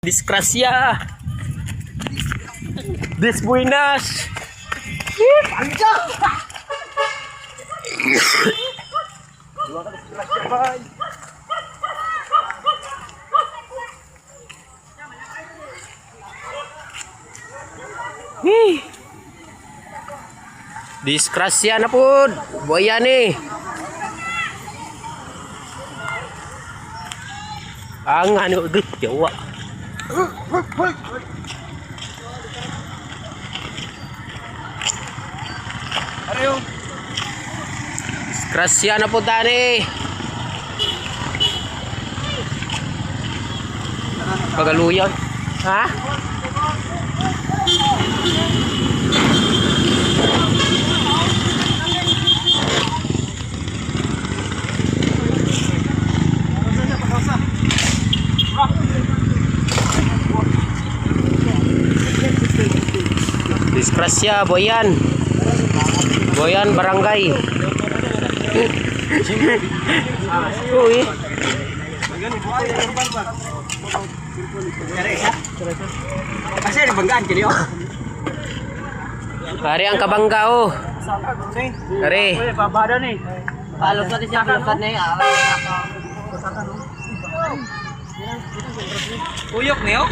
Disgrasya. Desbuenas. Disgrasya na po. Buaya ni. Ang ano agad jawa. Ariyo. Disgrasya na po tani. Pagaluyan. Ha? Disgrasya, Boyan. Boyan Barangay. Uy. Kasi nabanggaan kini oh. Hari ang kabangga oh. Hari. Babada ni. Palos na siya, palos na Tuyok niyo?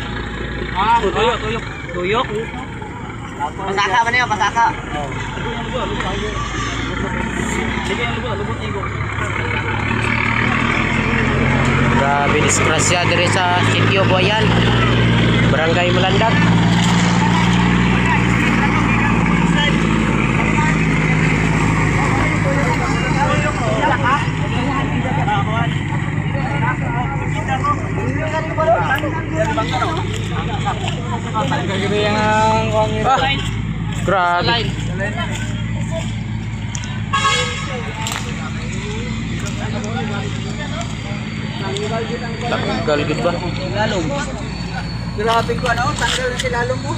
Ah, tuyok. Tuyok. Pasaka man niyo, pasaka. Sige, lubot igo. Grabe disgrasya diri sa Sitio Boyan. Barangay Malandag. Grabe. Tanggal gid ba? Lalong. Grabe ko ano, tanggal si lalong mo.